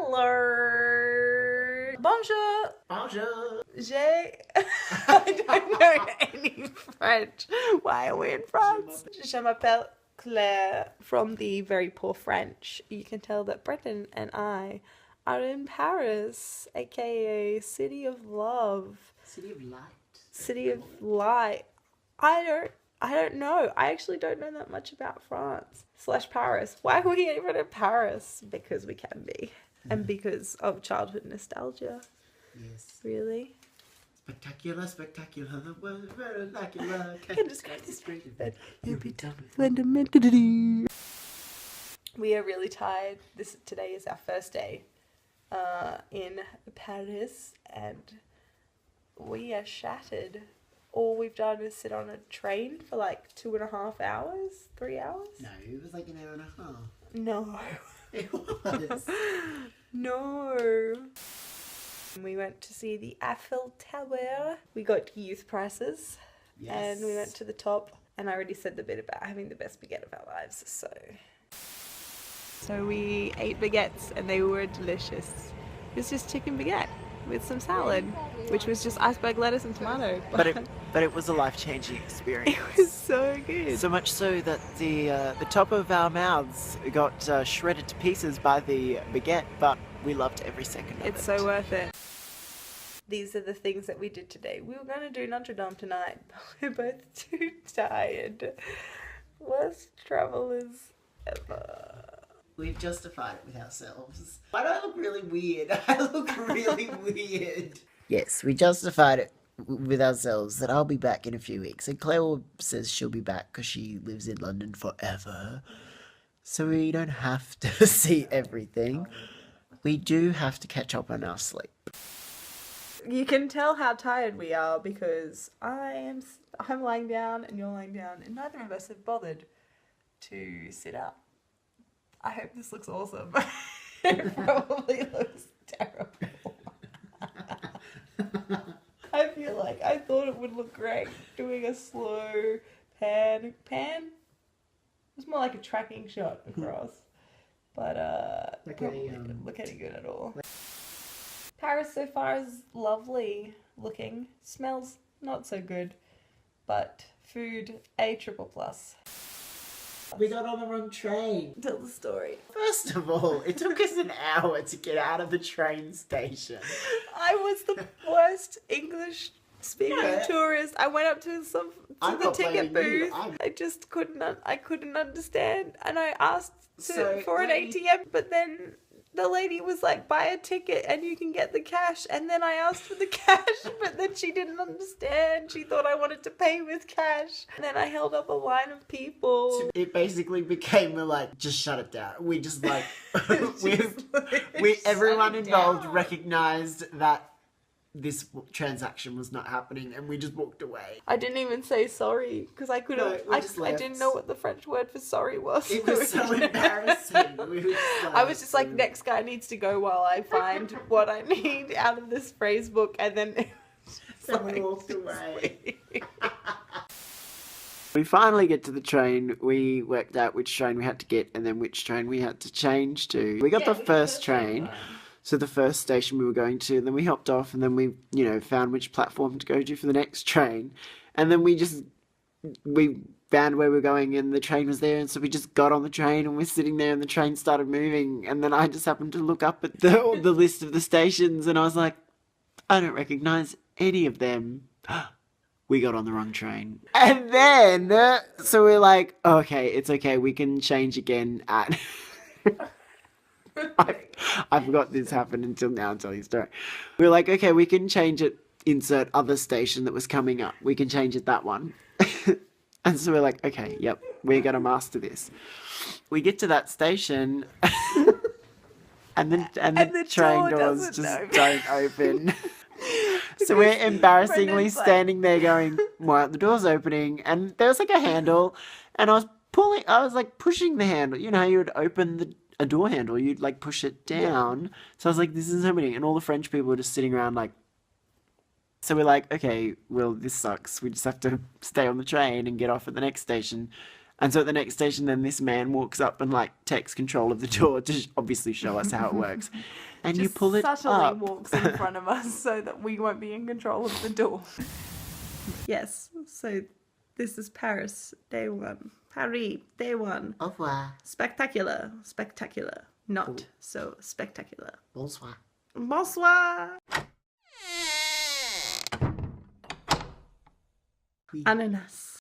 Hello. Bonjour. Bonjour. I don't know any French. Why are we in France? Je m'appelle Claire. From the very poor French, you can tell that Brenda and I are in Paris, aka City of Love. City of Light. City of Light. I don't know. I actually don't know that much about France / Paris. Why are we even in Paris? Because we can be. And because of childhood nostalgia. Yes. Really. Spectacular, spectacular, the world is vernacular. Can just go to the street bed. You'll be done with fundamental. We are really tired. Today is our first day in Paris, and we are shattered. All we've done is sit on a train for like 2.5 hours, 3 hours. No, it was like an hour and a half. No. It was. No. We went to see the Eiffel Tower. We got youth prices. Yes. And we went to the top. And I already said the bit about having the best baguette of our lives. So we ate baguettes and they were delicious. It was just chicken baguette with some salad, which was just iceberg lettuce and tomato. But it was a life-changing experience. It was so good. So much so that the top of our mouths got shredded to pieces by the baguette, but we loved every second of it. It's so worth it. These are the things that we did today. We were going to do Notre Dame tonight, but we're both too tired. Worst travelers ever. We've justified it with ourselves. Why do I look really weird? I look really weird. Yes, we justified it with ourselves that I'll be back in a few weeks. And Claire says she'll be back because she lives in London forever. So we don't have to see everything. We do have to catch up on our sleep. You can tell how tired we are because I'm lying down and you're lying down, and neither of us have bothered to sit up. I hope this looks awesome. It probably looks terrible. I feel like I thought it would look great doing a slow pan. It was more like a tracking shot across. But probably didn't look any good at all. Paris so far is lovely looking. Smells not so good. But food, A++. We got on the wrong train. Tell the story. First of all, it took us an hour to get out of the train station. I was the worst English speaking tourist. I went up to the ticket booth. I just couldn't understand, and I asked for an ATM, but then the lady was like, buy a ticket and you can get the cash. And then I asked for the cash, but then she didn't understand. She thought I wanted to pay with cash. And then I held up a line of people. It basically became just shut it down. We just everyone involved recognized that this transaction was not happening, and we just walked away. I didn't even say sorry because I couldn't. I didn't know what the French word for sorry was. It was so embarrassing. I was just like, next guy needs to go while I find what I need out of this phrase book, and then someone walked away. We finally get to the train. We worked out which train we had to get and then which train we had to change to. We got the first train. So the first station we were going to, then we hopped off, and then we, found which platform to go to for the next train. And then we found where we were going, and the train was there, and so we just got on the train, and we're sitting there, and the train started moving, and then I just happened to look up at the list of the stations, and I was like, I don't recognise any of them. We got on the wrong train. And then, so we're like, okay, it's okay, we can change again at... I forgot this happened until now. I'll tell you a story. We were like, okay, we can change it, insert other station that was coming up. We can change it that one. And so we're like, okay, yep, we're going to master this. We get to that station and the train doors just don't open. So we're embarrassingly standing there going, why aren't the doors opening? And there was a handle, and I was pushing the handle. You know how you would open a door handle, you'd push it down. Yeah. So I was like, this isn't happening. And all the French people were just sitting around so we're like, okay, well, this sucks. We just have to stay on the train and get off at the next station. And so at the next station, then this man walks up and like takes control of the door to obviously show us how it works. And you pull it subtly up. walks in front of us so that we won't be in control of the door. Yes, so this is Paris, day one. Paris, day one. Au revoir. Spectacular, spectacular. Not so spectacular. Bonsoir. Bonsoir. Ananas.